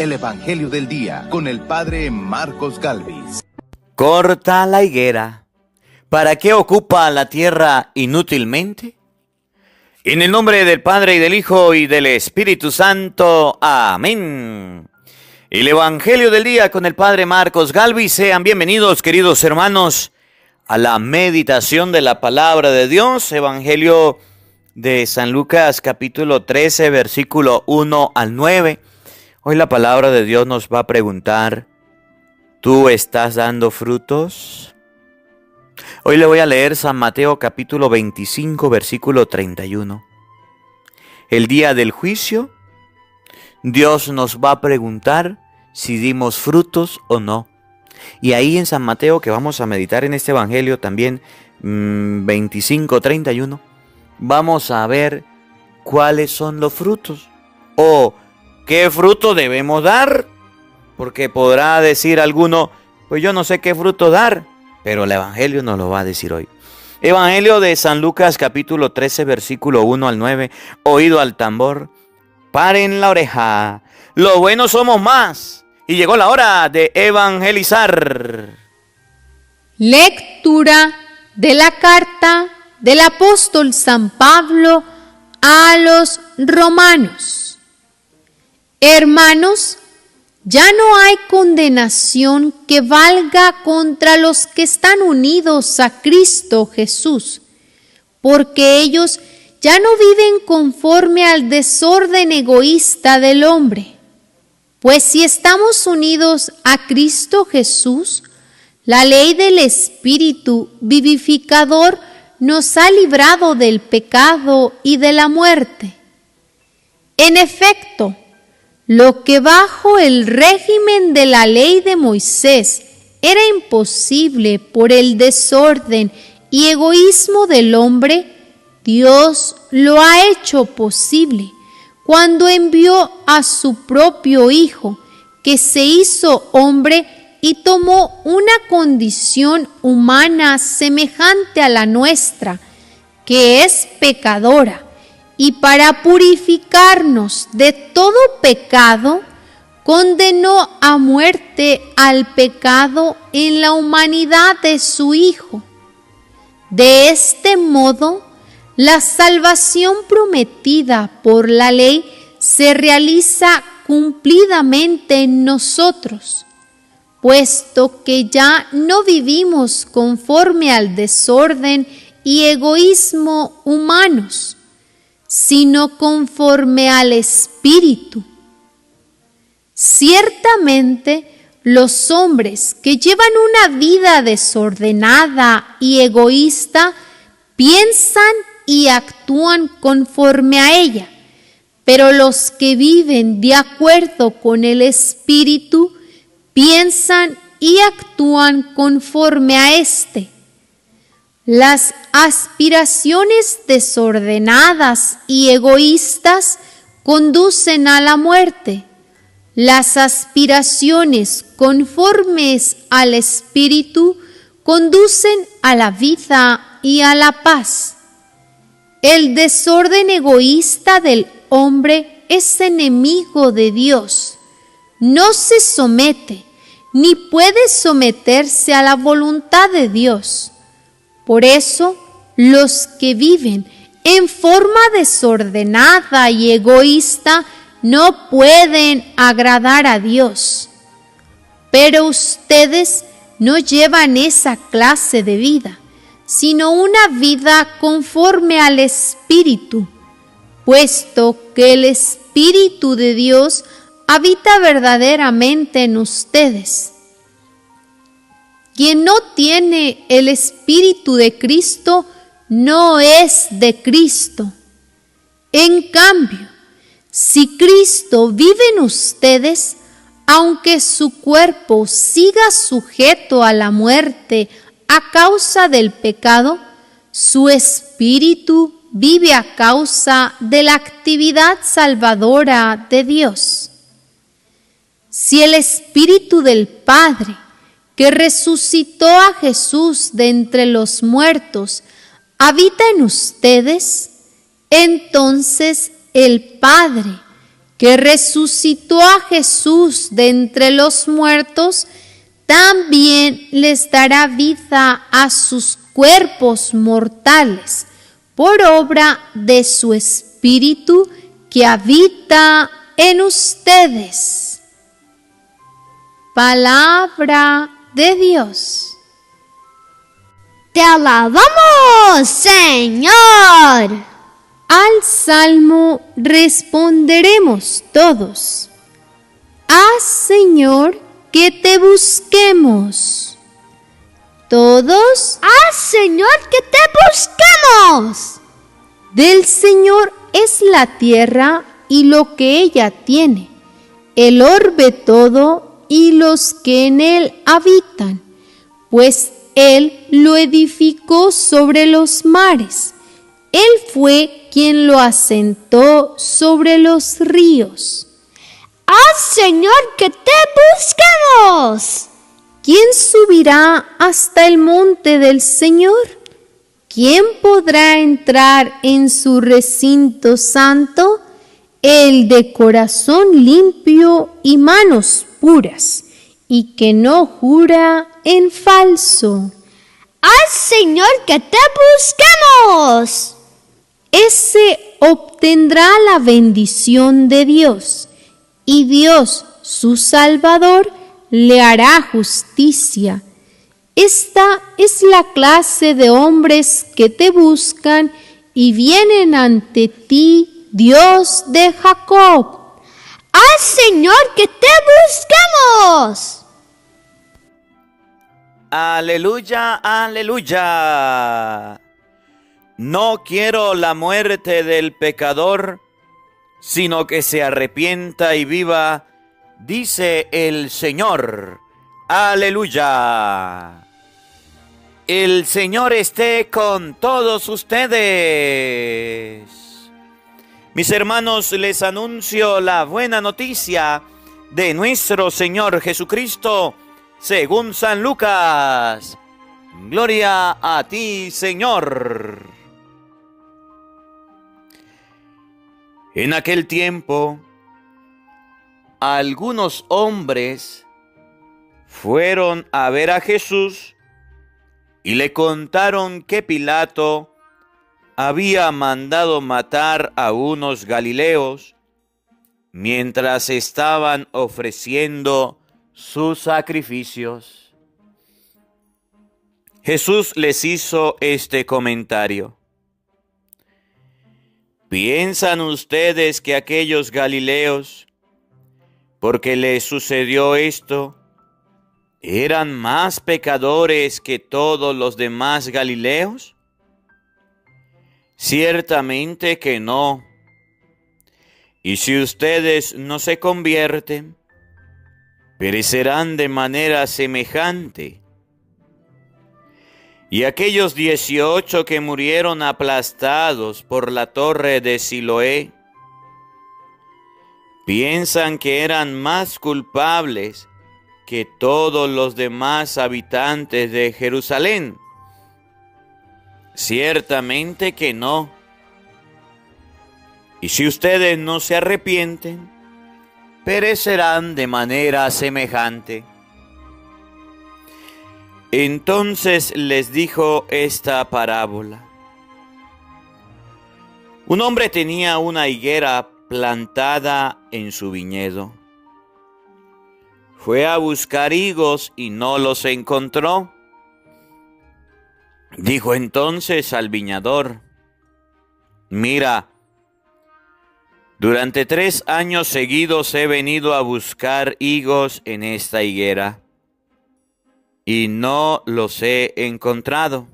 el Evangelio del Día con el Padre Marcos Galvis. Corta la higuera. ¿Para qué ocupa la tierra inútilmente? En el nombre del Padre y del Hijo y del Espíritu Santo. Amén. El Evangelio del Día con el Padre Marcos Galvis. Sean bienvenidos, queridos hermanos, a la meditación de la Palabra de Dios. Evangelio de San Lucas, capítulo 13, versículo 1 al 9. Hoy la Palabra de Dios nos va a preguntar: ¿tú estás dando frutos? Hoy le voy a leer San Mateo capítulo 25, versículo 31. El día del juicio, Dios nos va a preguntar si dimos frutos o no. Y ahí en San Mateo, que vamos a meditar en este Evangelio también, 25, 31, vamos a ver cuáles son los frutos o qué fruto debemos dar. Porque podrá decir alguno: pues yo no sé qué fruto dar. Pero el Evangelio nos lo va a decir hoy. Evangelio de San Lucas capítulo 13 versículo 1 al 9. Oído al tambor, paren la oreja. Lo bueno somos más. Y llegó la hora de evangelizar. Lectura de la carta del apóstol San Pablo a los romanos. Hermanos, ya no hay condenación que valga contra los que están unidos a Cristo Jesús, porque ellos ya no viven conforme al desorden egoísta del hombre. Pues si estamos unidos a Cristo Jesús, la ley del Espíritu vivificador nos ha librado del pecado y de la muerte. En efecto, lo que bajo el régimen de la ley de Moisés era imposible por el desorden y egoísmo del hombre, Dios lo ha hecho posible cuando envió a su propio Hijo, que se hizo hombre y tomó una condición humana semejante a la nuestra, que es pecadora. Y para purificarnos de todo pecado, condenó a muerte al pecado en la humanidad de su Hijo. De este modo, la salvación prometida por la ley se realiza cumplidamente en nosotros, puesto que ya no vivimos conforme al desorden y egoísmo humanos, sino conforme al Espíritu. Ciertamente, los hombres que llevan una vida desordenada y egoísta piensan y actúan conforme a ella, pero los que viven de acuerdo con el Espíritu piensan y actúan conforme a éste. Las aspiraciones desordenadas y egoístas conducen a la muerte. Las aspiraciones conformes al Espíritu conducen a la vida y a la paz. El desorden egoísta del hombre es enemigo de Dios. No se somete ni puede someterse a la voluntad de Dios. Por eso, los que viven en forma desordenada y egoísta no pueden agradar a Dios. Pero ustedes no llevan esa clase de vida, sino una vida conforme al Espíritu, puesto que el Espíritu de Dios habita verdaderamente en ustedes. Quien no tiene el Espíritu de Cristo no es de Cristo. En cambio, si Cristo vive en ustedes, aunque su cuerpo siga sujeto a la muerte a causa del pecado, su espíritu vive a causa de la actividad salvadora de Dios. Si el Espíritu del Padre, que resucitó a Jesús de entre los muertos, habita en ustedes, entonces el Padre, que resucitó a Jesús de entre los muertos, también les dará vida a sus cuerpos mortales, por obra de su Espíritu que habita en ustedes. Palabra de Dios. Te alabamos, Señor. Al salmo responderemos todos: haz, Señor, que te busquemos. Todos: haz, Señor, que te busquemos. Del Señor es la tierra y lo que ella tiene, el orbe todo y los que en él habitan, pues Él lo edificó sobre los mares. Él fue quien lo asentó sobre los ríos. ¡Haz, Señor, que te busquemos! ¿Quién subirá hasta el monte del Señor? ¿Quién podrá entrar en su recinto santo? El de corazón limpio y manos puras, y que no jura en falso. ¡Haz, Señor, que te busquemos! Ese obtendrá la bendición de Dios, y Dios, su Salvador, le hará justicia. Esta es la clase de hombres que te buscan y vienen ante ti, Dios de Jacob. ¡Haz, Señor, que te busquemos! Aleluya, aleluya. No quiero la muerte del pecador, sino que se arrepienta y viva, dice el Señor. Aleluya. El Señor esté con todos ustedes. Mis hermanos, les anuncio la buena noticia de nuestro Señor Jesucristo, según San Lucas. Gloria a ti, Señor. En aquel tiempo, algunos hombres fueron a ver a Jesús y le contaron que Pilato había mandado matar a unos galileos mientras estaban ofreciendo sus sacrificios. Jesús les hizo este comentario: ¿piensan ustedes que aquellos galileos, porque les sucedió esto, eran más pecadores que todos los demás galileos? Ciertamente que no. Y si ustedes no se convierten, perecerán de manera semejante. Y aquellos 18 que murieron aplastados por la torre de Siloé, ¿piensan que eran más culpables que todos los demás habitantes de Jerusalén? Ciertamente que no. Y si ustedes no se arrepienten, perecerán de manera semejante. Entonces les dijo esta parábola. Un hombre tenía una higuera plantada en su viñedo. Fue a buscar higos y no los encontró. Dijo entonces al viñador: mira, durante 3 años seguidos he venido a buscar higos en esta higuera y no los he encontrado.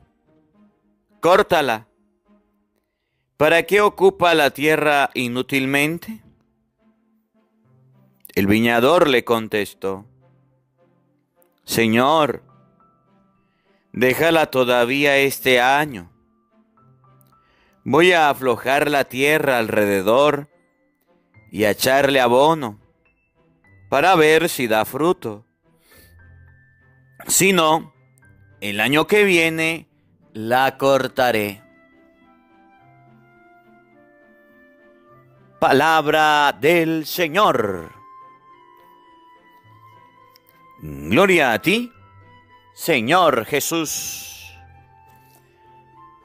Córtala. ¿Para qué ocupa la tierra inútilmente? El viñador le contestó: Señor, déjala todavía este año. Voy a aflojar la tierra alrededor y a echarle abono para ver si da fruto. Si no, el año que viene la cortaré. Palabra del Señor. Gloria a ti, Señor Jesús.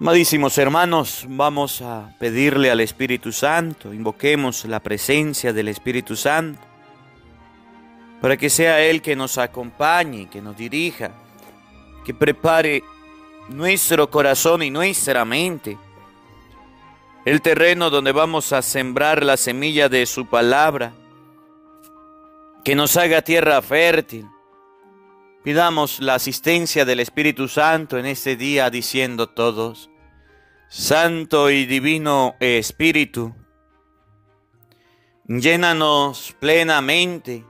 Amadísimos hermanos, vamos a pedirle al Espíritu Santo, invoquemos la presencia del Espíritu Santo, para que sea Él que nos acompañe, que nos dirija, que prepare nuestro corazón y nuestra mente, el terreno donde vamos a sembrar la semilla de su palabra, que nos haga tierra fértil. Pidamos la asistencia del Espíritu Santo en este día diciendo todos: Santo y Divino Espíritu, llénanos plenamente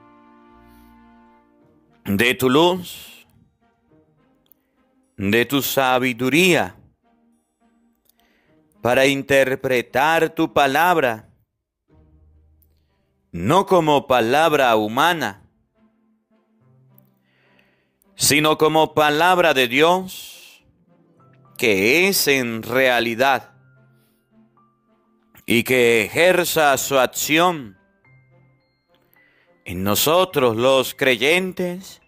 de tu luz, de tu sabiduría, para interpretar tu palabra, no como palabra humana, sino como palabra de Dios, que es en realidad, y que ejerza su acción en nosotros los creyentes.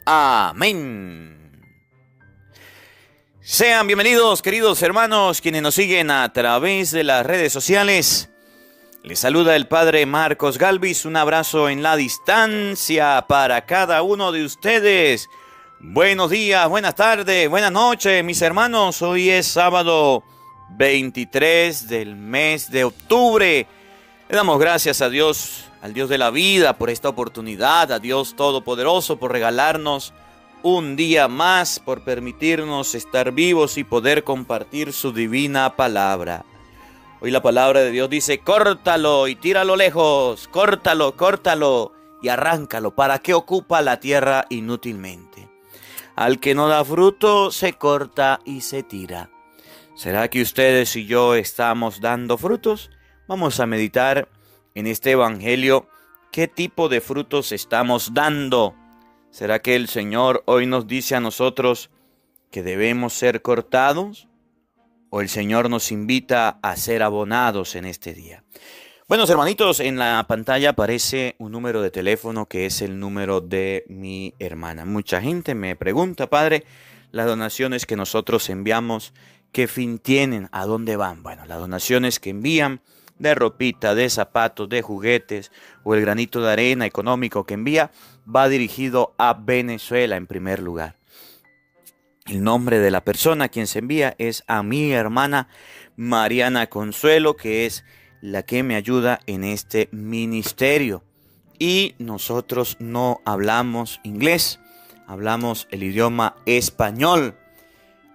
Amén. Sean bienvenidos, queridos hermanos, quienes nos siguen a través de las redes sociales. Les saluda el Padre Marcos Galvis. Un abrazo en la distancia para cada uno de ustedes. Buenos días, buenas tardes, buenas noches, mis hermanos. Hoy es sábado 23 del mes de octubre. Le damos gracias a Dios, al Dios de la vida, por esta oportunidad, a Dios Todopoderoso por regalarnos un día más, por permitirnos estar vivos y poder compartir su divina palabra. Hoy la palabra de Dios dice: córtalo y tíralo lejos, córtalo, córtalo y arráncalo. ¿Para qué ocupa la tierra inútilmente? Al que no da fruto se corta y se tira. ¿Será que ustedes y yo estamos dando frutos? Vamos a meditar en este evangelio qué tipo de frutos estamos dando. ¿Será que el Señor hoy nos dice a nosotros que debemos ser cortados? ¿O el Señor nos invita a ser abonados en este día? Buenos hermanitos, en la pantalla aparece un número de teléfono que es el número de mi hermana. Mucha gente me pregunta: Padre, las donaciones que nosotros enviamos, ¿qué fin tienen? ¿A dónde van? Bueno, las donaciones que envían de ropita, de zapatos, de juguetes o el granito de arena económico que envía va dirigido a Venezuela en primer lugar. El nombre de la persona a quien se envía es a mi hermana Mariana Consuelo, que es la que me ayuda en este ministerio. Y nosotros no hablamos inglés, hablamos el idioma español.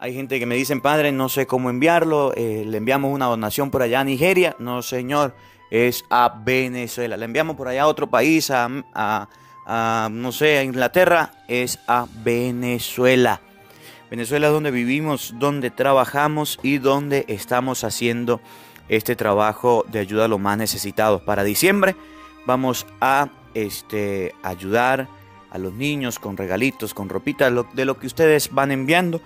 Hay gente que me dice: Padre, no sé cómo enviarlo, le enviamos una donación por allá a Nigeria. No, señor, es a Venezuela. Le enviamos por allá a otro país, no sé, a Inglaterra, es a Venezuela. Venezuela es donde vivimos, donde trabajamos y donde estamos haciendo este trabajo de ayuda a los más necesitados. Para diciembre vamos a ayudar a los niños con regalitos, con ropita, de lo que ustedes van enviando.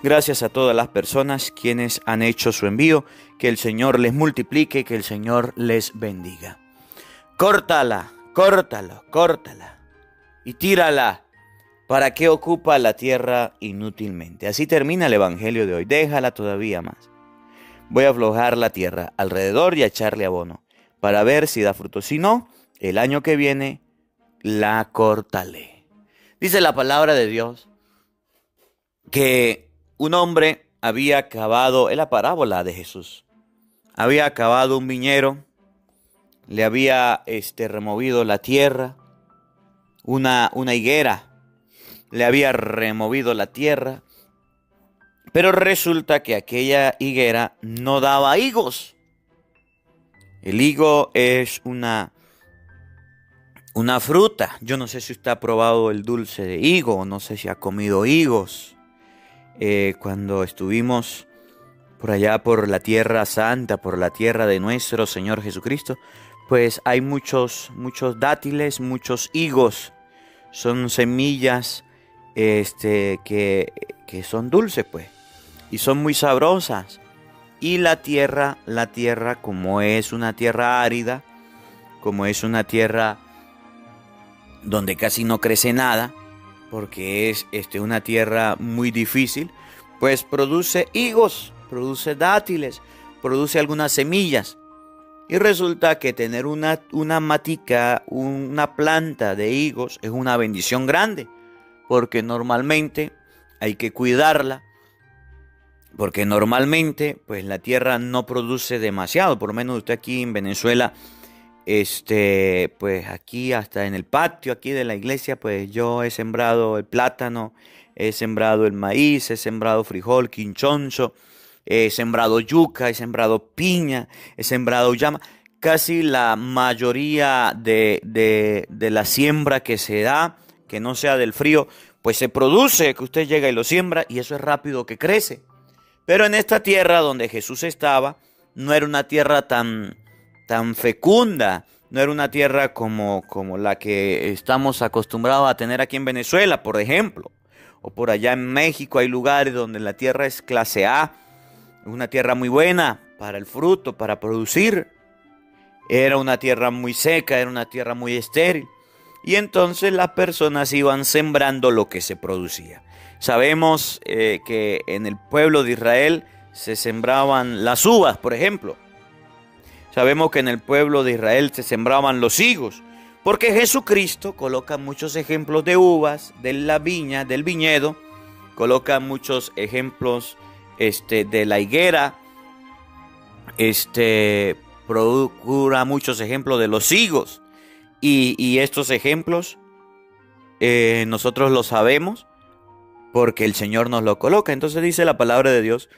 Gracias a todas las personas quienes han hecho su envío. Que el Señor les multiplique, que el Señor les bendiga. Córtala, córtalo, córtala y tírala. ¿Para qué ocupa la tierra inútilmente? Así termina el evangelio de hoy. Déjala todavía más. Voy a aflojar la tierra alrededor y a echarle abono para ver si da fruto. Si no, el año que viene la cortaré. Dice la palabra de Dios que un hombre había cavado, es la parábola de Jesús, había cavado un viñero, le había removido la tierra, una higuera, le había removido la tierra, pero resulta que aquella higuera no daba higos. El higo es una fruta. Yo no sé si usted ha probado el dulce de higo, no sé si ha comido higos. Cuando estuvimos por allá por la tierra santa, por la tierra de nuestro Señor Jesucristo, pues hay muchos dátiles, muchos higos. Son semillas que son dulces, pues, y son muy sabrosas. Y la tierra como es una tierra árida, como es una tierra donde casi no crece nada, porque es una tierra muy difícil, pues produce higos, produce dátiles, produce algunas semillas. Y resulta que tener una matica, una planta de higos es una bendición grande, porque normalmente hay que cuidarla, porque normalmente pues la tierra no produce demasiado. Por lo menos usted aquí en Venezuela, pues aquí hasta en el patio aquí de la iglesia, pues yo he sembrado el plátano, he sembrado el maíz, he sembrado frijol, quinchonzo, he sembrado yuca, he sembrado piña, he sembrado llama. Casi la mayoría de la siembra que se da, que no sea del frío, pues se produce, que usted llega y lo siembra y eso es rápido que crece. Pero en esta tierra donde Jesús estaba, no era una tierra tan fecunda, no era una tierra como la que estamos acostumbrados a tener aquí en Venezuela, por ejemplo. O por allá en México hay lugares donde la tierra es clase A, es una tierra muy buena para el fruto, para producir. Era una tierra muy seca, era una tierra muy estéril. Y entonces las personas iban sembrando lo que se producía. Sabemos que en el pueblo de Israel se sembraban las uvas, por ejemplo. Sabemos que en el pueblo de Israel se sembraban los higos. Porque Jesucristo coloca muchos ejemplos de uvas, de la viña, del viñedo. Coloca muchos ejemplos de la higuera. Procura muchos ejemplos de los higos. Y estos ejemplos nosotros los sabemos porque el Señor nos lo coloca. Entonces dice la palabra de Dios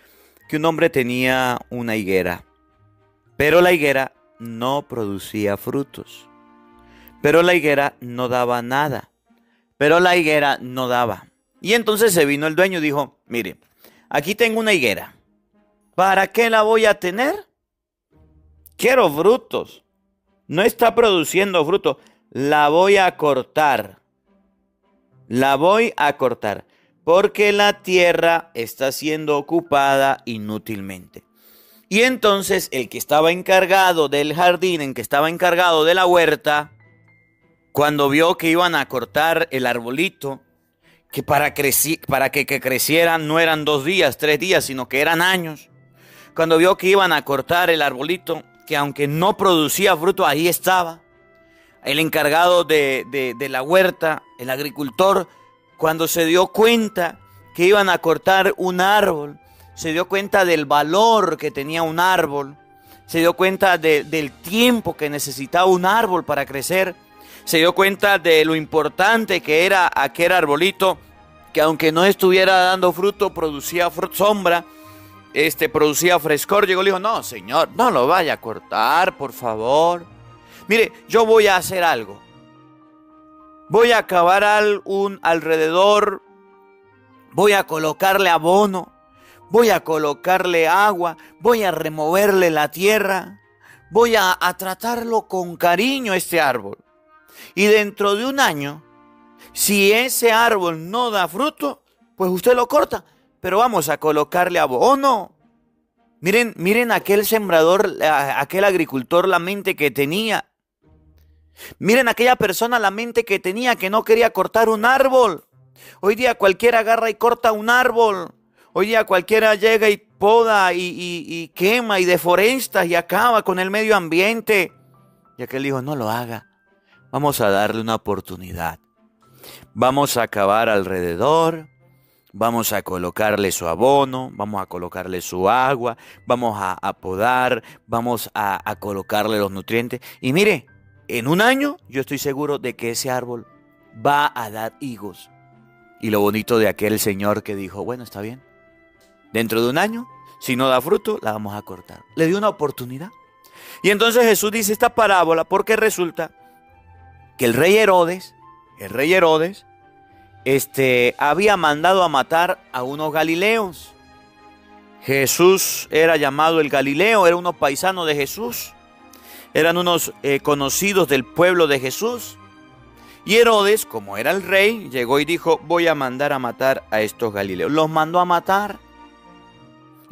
que un hombre tenía una higuera, pero la higuera no producía frutos, pero la higuera no daba nada, pero la higuera no daba. Y entonces se vino el dueño y dijo, mire, aquí tengo una higuera, ¿para qué la voy a tener? Quiero frutos, no está produciendo frutos, la voy a cortar, porque la tierra está siendo ocupada inútilmente. Y entonces el que estaba encargado del jardín, el que estaba encargado de la huerta, cuando vio que iban a cortar el arbolito, que para que creciera no eran 2 días, 3 días, sino que eran años. Cuando vio que iban a cortar el arbolito, que aunque no producía fruto, ahí estaba. El encargado de la huerta, el agricultor, cuando se dio cuenta que iban a cortar un árbol, se dio cuenta del valor que tenía un árbol, se dio cuenta del tiempo que necesitaba un árbol para crecer, se dio cuenta de lo importante que era aquel arbolito, que aunque no estuviera dando fruto, producía sombra, producía frescor. Llegó y le dijo, no, señor, no lo vaya a cortar, por favor. Mire, yo voy a hacer algo. Voy a cavar alrededor, voy a colocarle abono, voy a colocarle agua, voy a removerle la tierra, voy a tratarlo con cariño este árbol. Y dentro de un año, si ese árbol no da fruto, pues usted lo corta, pero vamos a colocarle abono. Miren aquel sembrador, aquel agricultor, la mente que tenía. Miren aquella persona, la mente que tenía, que no quería cortar un árbol. Hoy día cualquiera agarra y corta un árbol. Hoy día cualquiera llega y poda y quema y deforesta y acaba con el medio ambiente. Y aquel dijo, no lo haga. Vamos a darle una oportunidad. Vamos a cavar alrededor. Vamos a colocarle su abono, vamos a colocarle su agua, vamos a podar, vamos a colocarle los nutrientes. Y mire, en un año yo estoy seguro de que ese árbol va a dar higos. Y lo bonito de aquel señor que dijo, bueno, está bien. Dentro de un año, si no da fruto, la vamos a cortar. Le dio una oportunidad. Y entonces Jesús dice esta parábola porque resulta que el rey Herodes, había mandado a matar a unos galileos. Jesús era llamado el Galileo, era unos paisanos de Jesús, eran unos conocidos del pueblo de Jesús. Y Herodes, como era el rey, llegó y dijo, voy a mandar a matar a estos galileos. Los mandó a matar.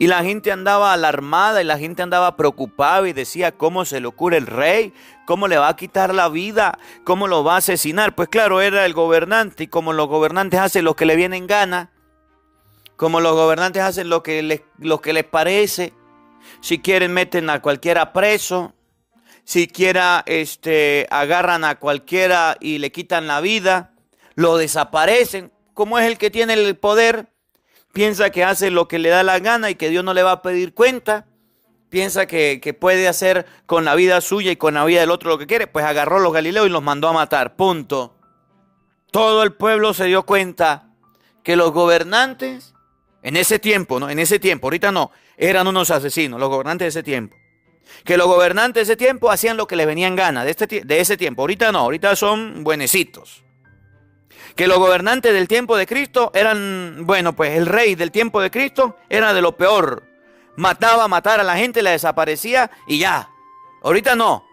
Y la gente andaba alarmada y la gente andaba preocupada y decía, ¿cómo se le ocurre el rey? ¿Cómo le va a quitar la vida? ¿Cómo lo va a asesinar? Pues claro, era el gobernante y como los gobernantes hacen lo que le viene en gana, como los gobernantes hacen lo que les parece, si quieren meten a cualquiera preso, si quiera agarran a cualquiera y le quitan la vida, lo desaparecen. Como es el que tiene el poder, piensa que hace lo que le da la gana y que Dios no le va a pedir cuenta. Piensa que puede hacer con la vida suya y con la vida del otro lo que quiere. Pues agarró a los galileos y los mandó a matar. Punto. Todo el pueblo se dio cuenta que los gobernantes, en ese tiempo, ¿no? En ese tiempo, ahorita no, eran unos asesinos, los gobernantes de ese tiempo. Que los gobernantes de ese tiempo hacían lo que les venía en gana de ese tiempo. Ahorita no, ahorita son buenecitos. Que los gobernantes del tiempo de Cristo eran, bueno, pues el rey del tiempo de Cristo era de lo peor. Mataba a matar a la gente, la desaparecía y ya. Ahorita no,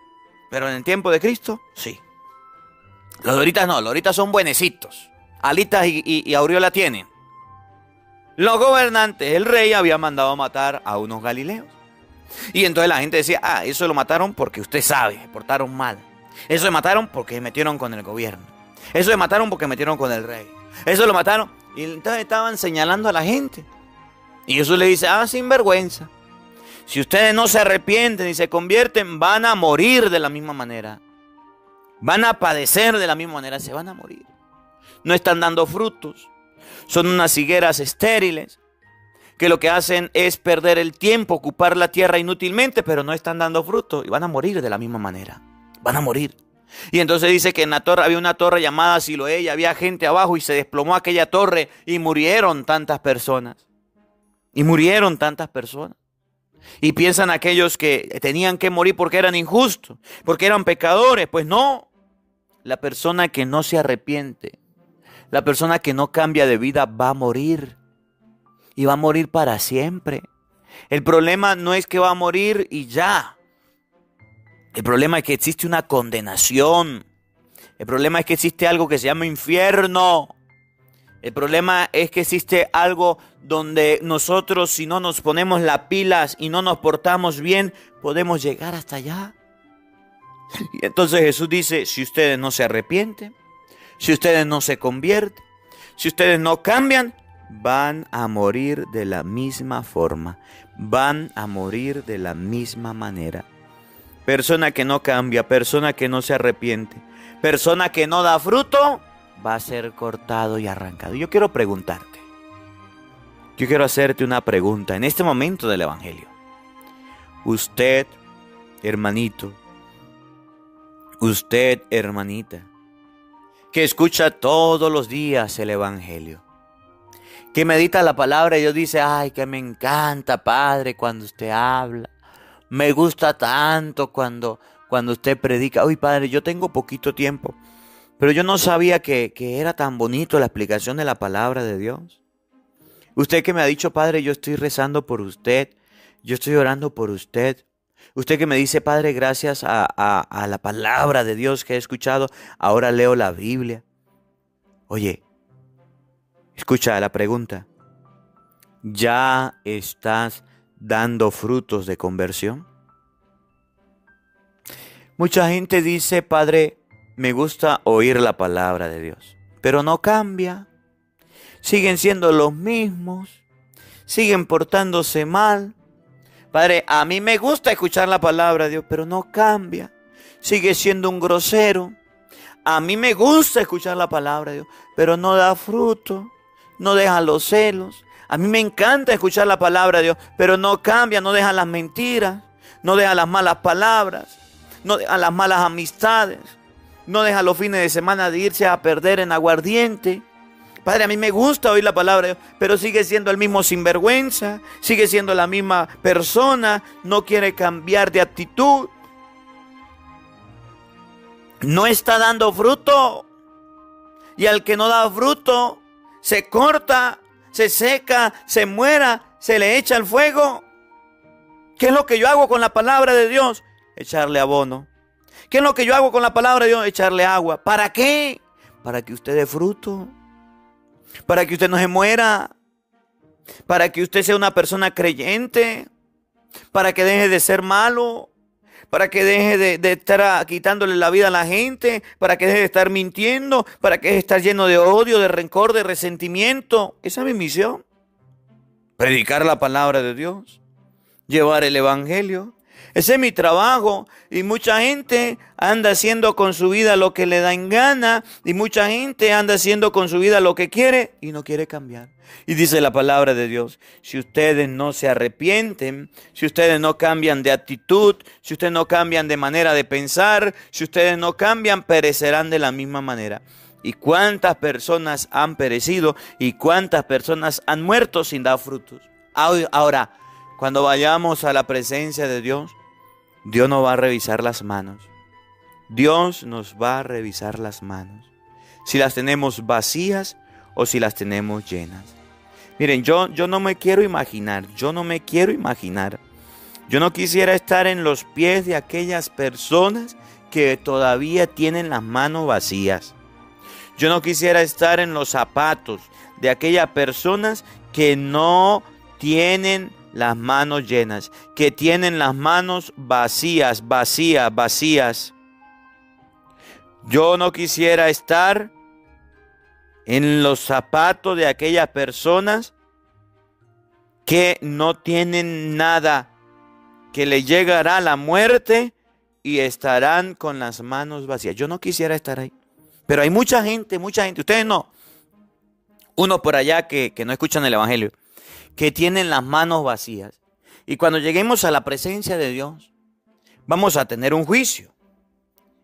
pero en el tiempo de Cristo, sí. Los de ahorita no, los de ahorita son buenecitos. Alitas y aureola tienen. Los gobernantes, el rey había mandado a matar a unos galileos. Y entonces la gente decía, eso lo mataron porque usted sabe, se portaron mal. Eso lo mataron porque se metieron con el gobierno. Eso lo mataron porque metieron con el rey. Eso lo mataron. Y entonces estaban señalando a la gente. Y Jesús le dice, sinvergüenza. Si ustedes no se arrepienten y se convierten, van a morir de la misma manera. Van a padecer de la misma manera, se van a morir. No están dando frutos. Son unas higueras estériles que lo que hacen es perder el tiempo, ocupar la tierra inútilmente, pero no están dando fruto y van a morir de la misma manera. Van a morir. Y entonces dice que en la torre había una torre llamada Siloé y había gente abajo y se desplomó aquella torre y murieron tantas personas. Y murieron tantas personas. Y piensan aquellos que tenían que morir porque eran injustos, porque eran pecadores. Pues no. La persona que no se arrepiente, la persona que no cambia de vida va a morir. Y va a morir para siempre. El problema no es que va a morir y ya. El problema es que existe una condenación. El problema es que existe algo que se llama infierno. El problema es que existe algo donde nosotros, si no nos ponemos las pilas y no nos portamos bien, podemos llegar hasta allá. Y entonces Jesús dice, si ustedes no se arrepienten, si ustedes no se convierten, si ustedes no cambian, van a morir de la misma forma, van a morir de la misma manera. Persona que no cambia, persona que no se arrepiente, persona que no da fruto, va a ser cortado y arrancado. Yo quiero preguntarte, yo quiero hacerte una pregunta en este momento del Evangelio. Usted, hermanito, usted, hermanita, que escucha todos los días el Evangelio, que medita la palabra y Dios dice, ay, que me encanta, Padre, cuando usted habla. Me gusta tanto cuando usted predica. Uy, Padre, yo tengo poquito tiempo, pero yo no sabía que era tan bonito la explicación de la palabra de Dios. Usted que me ha dicho, Padre, yo estoy rezando por usted, yo estoy orando por usted. Usted que me dice, Padre, gracias a la palabra de Dios que he escuchado, ahora leo la Biblia. Oye, escucha la pregunta. ¿Ya estás dando frutos de conversión? Mucha gente dice, Padre, me gusta oír la palabra de Dios, pero no cambia. Siguen siendo los mismos, siguen portándose mal. Padre, a mí me gusta escuchar la palabra de Dios, pero no cambia. Sigue siendo un grosero. A mí me gusta escuchar la palabra de Dios, pero no da fruto, no deja los celos. A mí me encanta escuchar la palabra de Dios, pero no cambia, no deja las mentiras, no deja las malas palabras, no deja las malas amistades, no deja los fines de semana de irse a perder en aguardiente. Padre, a mí me gusta oír la palabra de Dios, pero sigue siendo el mismo sinvergüenza, sigue siendo la misma persona, no quiere cambiar de actitud. No está dando fruto. Y al que no da fruto, se corta, se seca, se muera, se le echa al fuego. ¿Qué es lo que yo hago con la palabra de Dios? Echarle abono. ¿Qué es lo que yo hago con la palabra de Dios? Echarle agua. ¿Para qué? Para que usted dé fruto. Para que usted no se muera. para que usted sea una persona creyente, para que deje de ser malo, para que deje de estar quitándole la vida a la gente, para que deje de estar mintiendo, para que deje de estar lleno de odio, de rencor, de resentimiento. Esa es mi misión. Predicar la palabra de Dios, llevar el evangelio. Ese es mi trabajo, y mucha gente anda haciendo con su vida lo que le da en gana, y mucha gente anda haciendo con su vida lo que quiere y no quiere cambiar. Y dice la palabra de Dios, si ustedes no se arrepienten, si ustedes no cambian de actitud, si ustedes no cambian de manera de pensar, si ustedes no cambian, perecerán de la misma manera. ¿Y cuántas personas han perecido y cuántas personas han muerto sin dar frutos? Ahora, cuando vayamos a la presencia de Dios, Dios nos va a revisar las manos. Dios nos va a revisar las manos. Si las tenemos vacías o si las tenemos llenas. Miren, yo no me quiero imaginar. Yo no quisiera estar en los pies de aquellas personas que todavía tienen las manos vacías. Yo no quisiera estar en los zapatos de aquellas personas que no tienen las manos llenas, que tienen las manos vacías. Yo no quisiera estar en los zapatos de aquellas personas que no tienen nada, que le llegará la muerte y estarán con las manos vacías. Yo no quisiera estar ahí. Pero hay mucha gente, ustedes no. Uno por allá que no escuchan el evangelio, que tienen las manos vacías. Y cuando lleguemos a la presencia de Dios, vamos a tener un juicio.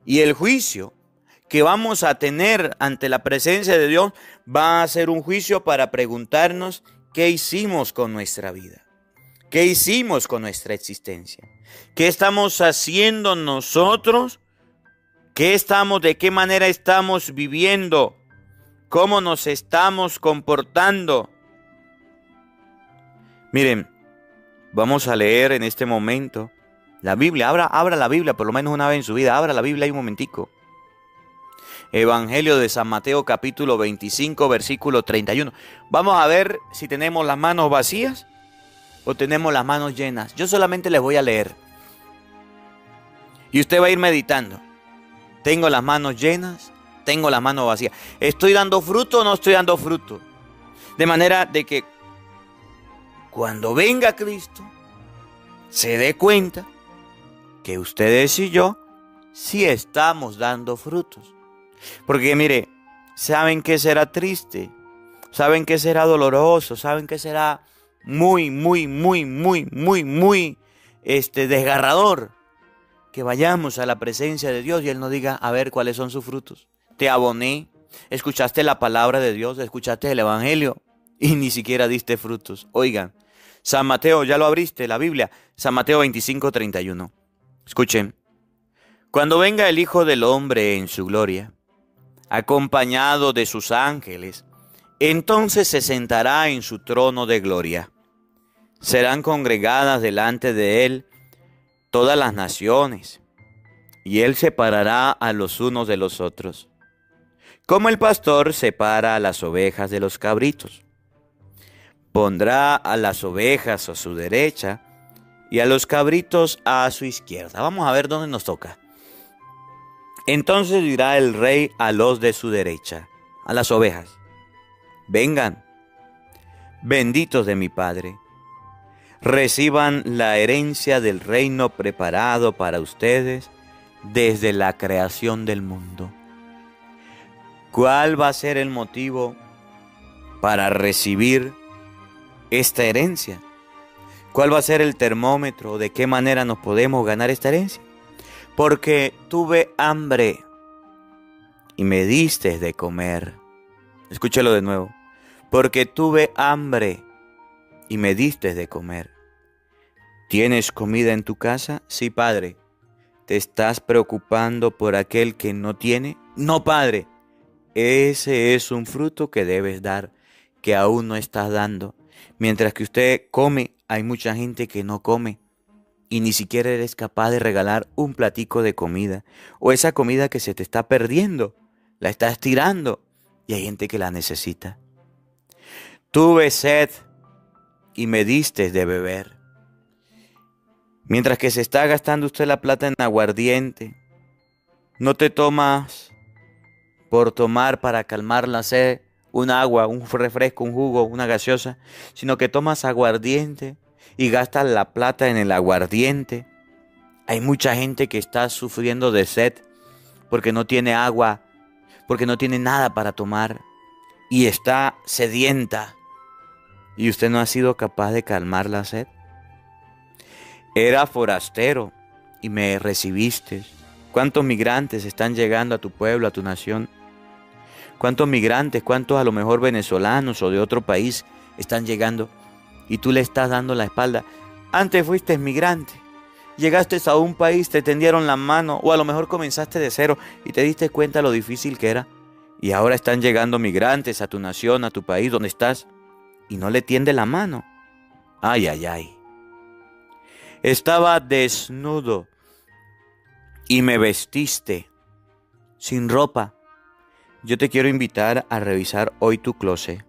Y el juicio que vamos a tener ante la presencia de Dios va a ser un juicio para preguntarnos qué hicimos con nuestra vida. ¿Qué hicimos con nuestra existencia? ¿Qué estamos haciendo nosotros? ¿De qué manera estamos viviendo? ¿Cómo nos estamos comportando? Miren, vamos a leer en este momento la Biblia. Abra la Biblia por lo menos una vez en su vida. Abra la Biblia ahí un momentico. Evangelio de San Mateo capítulo 25 versículo 31. Vamos a ver si tenemos las manos vacías o tenemos las manos llenas. Yo solamente les voy a leer. Y usted va a ir meditando. ¿Tengo las manos llenas? ¿Tengo las manos vacías? ¿Estoy dando fruto o no estoy dando fruto? De manera de que cuando venga Cristo, se dé cuenta que ustedes y yo sí estamos dando frutos. Porque mire, ¿saben qué será triste? ¿Saben qué será doloroso? ¿Saben qué será muy desgarrador? Que vayamos a la presencia de Dios y Él nos diga, a ver, ¿cuáles son sus frutos? Te aboné, escuchaste la palabra de Dios, escuchaste el evangelio y ni siquiera diste frutos. Oigan, San Mateo, ya lo abriste, la Biblia, San Mateo 25, 31. Escuchen, cuando venga el Hijo del Hombre en su gloria, acompañado de sus ángeles, entonces se sentará en su trono de gloria. Serán congregadas delante de Él todas las naciones, y Él separará a los unos de los otros, como el pastor separa a las ovejas de los cabritos. Pondrá a las ovejas a su derecha y a los cabritos a su izquierda. Vamos a ver dónde nos toca. Entonces dirá el rey a los de su derecha, a las ovejas: vengan, benditos de mi Padre, reciban la herencia del reino preparado para ustedes desde la creación del mundo. ¿Cuál va a ser el motivo para recibir esta herencia? ¿Cuál va a ser el termómetro? ¿De qué manera nos podemos ganar esta herencia? Porque tuve hambre y me diste de comer. Escúchelo de nuevo. Porque tuve hambre y me diste de comer. ¿Tienes comida en tu casa? Sí, Padre. ¿Te estás preocupando por aquel que no tiene? No, Padre. Ese es un fruto que debes dar, que aún no estás dando. Mientras que usted come, hay mucha gente que no come. Y ni siquiera eres capaz de regalar un platico de comida. O esa comida que se te está perdiendo, la estás tirando. Y hay gente que la necesita. Tuve sed y me diste de beber. Mientras que se está gastando usted la plata en aguardiente, no te tomas por tomar para calmar la sed un agua, un refresco, un jugo, una gaseosa, sino que tomas aguardiente y gastas la plata en el aguardiente. Hay mucha gente que está sufriendo de sed porque no tiene agua, porque no tiene nada para tomar y está sedienta. ¿Y usted no ha sido capaz de calmar la sed? Era forastero y me recibiste. ¿Cuántos migrantes están llegando a tu pueblo, a tu nación? ¿Cuántos migrantes, cuántos a lo mejor venezolanos o de otro país están llegando? Y tú le estás dando la espalda. Antes fuiste migrante, llegaste a un país, te tendieron la mano, o a lo mejor comenzaste de cero y te diste cuenta lo difícil que era. Y ahora están llegando migrantes a tu nación, a tu país, donde estás, y no le tiende la mano. Ay, ay, ay. Estaba desnudo y me vestiste sin ropa. Yo te quiero invitar a revisar hoy tu closet.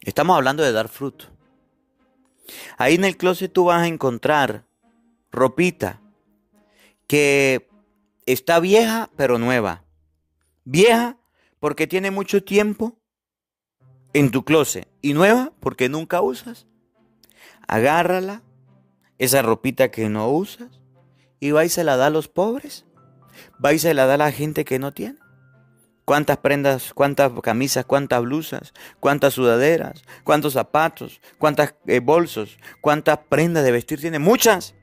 Estamos hablando de dar fruto. Ahí en el closet tú vas a encontrar ropita que está vieja pero nueva. Vieja porque tiene mucho tiempo en tu closet y nueva porque nunca usas. Agárrala, esa ropita que no usas, y va y se la da a los pobres. Va y se la da a la gente que no tiene. ¿Cuántas prendas, cuántas camisas, cuántas blusas, cuántas sudaderas, cuántos zapatos, cuántas bolsos, cuántas prendas de vestir tiene? Muchas.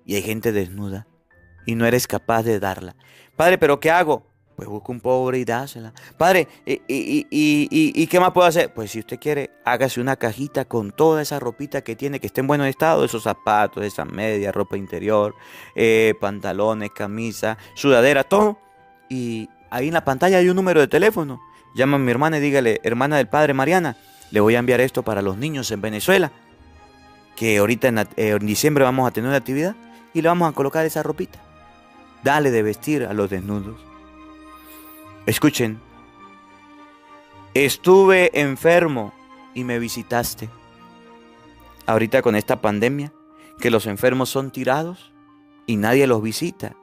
Y hay gente desnuda y no eres capaz de darla. Padre, ¿pero qué hago? Pues busca un pobre y dásela. Padre, ¿y qué más puedo hacer? Pues si usted quiere, hágase una cajita con toda esa ropita que tiene, que esté en buen estado, esos zapatos, esas medias, ropa interior, pantalones, camisa, sudadera, todo. Y ahí en la pantalla hay un número de teléfono. Llama a mi hermana y dígale: hermana del padre Mariana, le voy a enviar esto para los niños en Venezuela, que ahorita en diciembre vamos a tener una actividad y le vamos a colocar esa ropita. Dale de vestir a los desnudos. Escuchen, estuve enfermo y me visitaste. Ahorita con esta pandemia, que los enfermos son tirados y nadie los visita,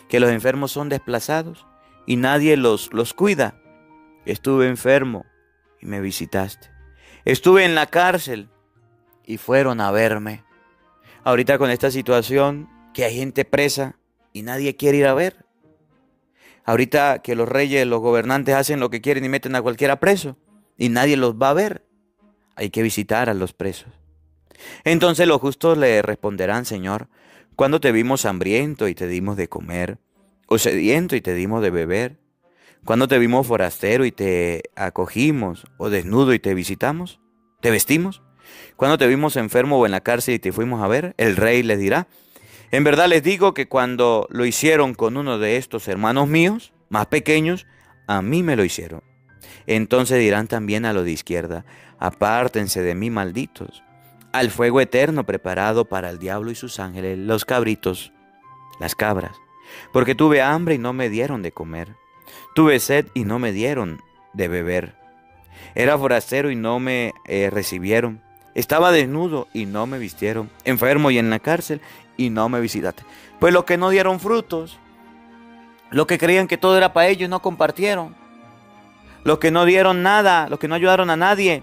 que los enfermos son desplazados y nadie los cuida. Estuve enfermo y me visitaste. Estuve en la cárcel y fueron a verme. Ahorita con esta situación, que hay gente presa y nadie quiere ir a ver. Ahorita que los reyes, los gobernantes hacen lo que quieren y meten a cualquiera preso y nadie los va a ver. Hay que visitar a los presos. Entonces los justos le responderán: Señor, ¿cuándo te vimos hambriento y te dimos de comer? ¿O sediento y te dimos de beber? ¿Cuándo te vimos forastero y te acogimos? ¿O desnudo y te visitamos? ¿Te vestimos? ¿Cuándo te vimos enfermo o en la cárcel y te fuimos a ver? El rey les dirá: en verdad les digo que cuando lo hicieron con uno de estos hermanos míos, más pequeños, a mí me lo hicieron. Entonces dirán también a los de izquierda: apártense de mí, malditos, al fuego eterno preparado para el diablo y sus ángeles, los cabritos, las cabras. Porque tuve hambre y no me dieron de comer. Tuve sed y no me dieron de beber. Era forastero y no me recibieron. Estaba desnudo y no me vistieron. Enfermo y en la cárcel y no me visitaste. Pues los que no dieron frutos, los que creían que todo era para ellos, no compartieron. Los que no dieron nada, los que no ayudaron a nadie.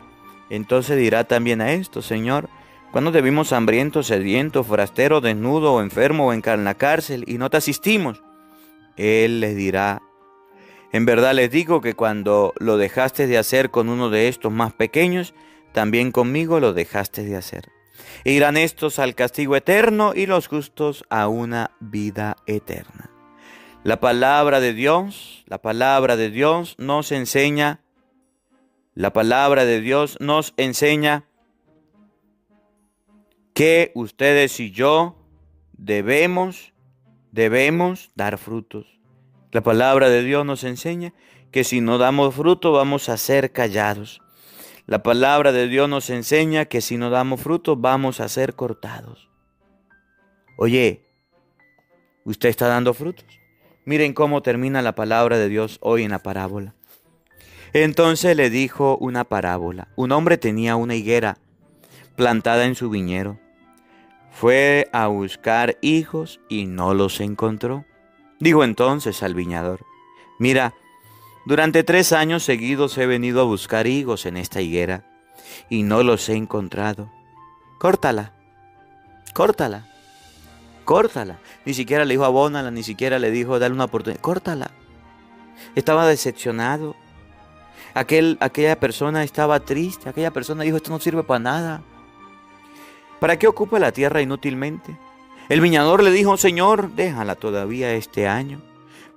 Entonces dirá también a esto: Señor, ¿cuándo te vimos hambriento, sediento, forastero, desnudo o enfermo o en la cárcel y no te asistimos? Él les dirá: en verdad les digo que cuando lo dejaste de hacer con uno de estos más pequeños, también conmigo lo dejaste de hacer. E irán estos al castigo eterno y los justos a una vida eterna. La palabra de Dios nos enseña, que ustedes y yo debemos dar frutos. La palabra de Dios nos enseña que si no damos fruto vamos a ser callados. La palabra de Dios nos enseña que si no damos fruto vamos a ser cortados. Oye, ¿usted está dando frutos? Miren cómo termina la palabra de Dios hoy en la parábola. Entonces le dijo una parábola. Un hombre tenía una higuera plantada en su viñero. Fue a buscar higos y no los encontró. Dijo entonces al viñador: mira, durante 3 años seguidos he venido a buscar higos en esta higuera y no los he encontrado. Córtala, córtala, córtala. Ni siquiera le dijo abónala, ni siquiera le dijo dale una oportunidad. Córtala. Estaba decepcionado. Aquella persona estaba triste. Aquella persona dijo: esto no sirve para nada. ¿Para qué ocupa la tierra inútilmente? El viñador le dijo: Señor, déjala todavía este año.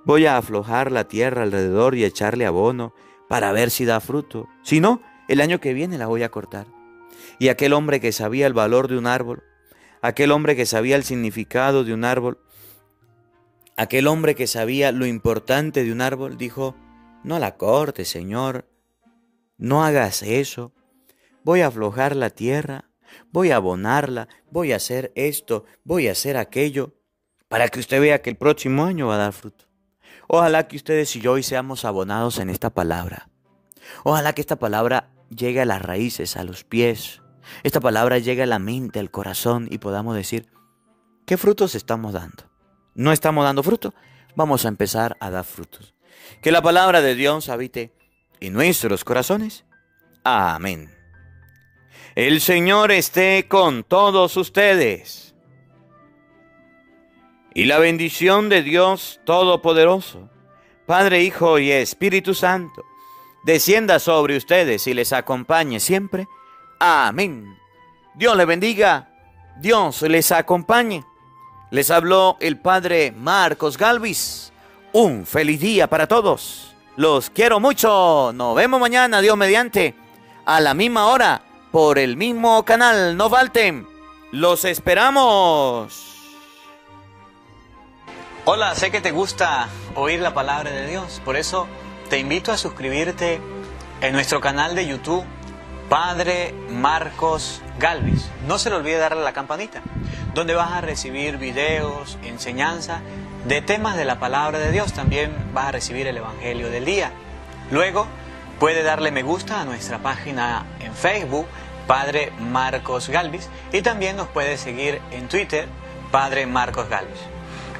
Voy a aflojar la tierra alrededor y echarle abono para ver si da fruto. Si no, el año que viene la voy a cortar. Y aquel hombre que sabía el valor de un árbol, aquel hombre que sabía el significado de un árbol, aquel hombre que sabía lo importante de un árbol, dijo: no la cortes, Señor, no hagas eso. Voy a aflojar la tierra, voy a abonarla, voy a hacer esto, voy a hacer aquello, para que usted vea que el próximo año va a dar fruto. Ojalá que ustedes y yo hoy seamos abonados en esta palabra. Ojalá que esta palabra llegue a las raíces, a los pies. Esta palabra llegue a la mente, al corazón y podamos decir: ¿qué frutos estamos dando? ¿No estamos dando fruto? Vamos a empezar a dar frutos. Que la palabra de Dios habite en nuestros corazones. Amén. El Señor esté con todos ustedes. Y la bendición de Dios Todopoderoso, Padre, Hijo y Espíritu Santo, descienda sobre ustedes y les acompañe siempre. Amén. Dios les bendiga. Dios les acompañe. Les habló el Padre Marcos Galvis. Un feliz día para todos. Los quiero mucho. Nos vemos mañana, Dios mediante, a la misma hora, por el mismo canal. No falten. Los esperamos. Hola, sé que te gusta oír la palabra de Dios. Por eso te invito a suscribirte en nuestro canal de YouTube, Padre Marcos Galvis. No se le olvide darle a la campanita, donde vas a recibir videos, enseñanza de temas de la palabra de Dios. También vas a recibir el Evangelio del día. Luego puede darle me gusta a nuestra página en Facebook, Padre Marcos Galvis, y también nos puede seguir en Twitter, Padre Marcos Galvis.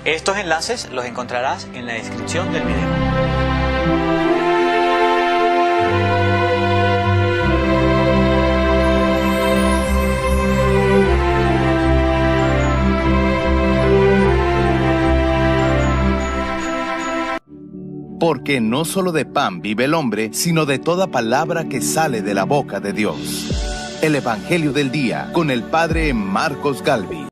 Estos enlaces los encontrarás en la descripción del video. Porque no solo de pan vive el hombre, sino de toda palabra que sale de la boca de Dios. El Evangelio del Día con el Padre Marcos Galvis.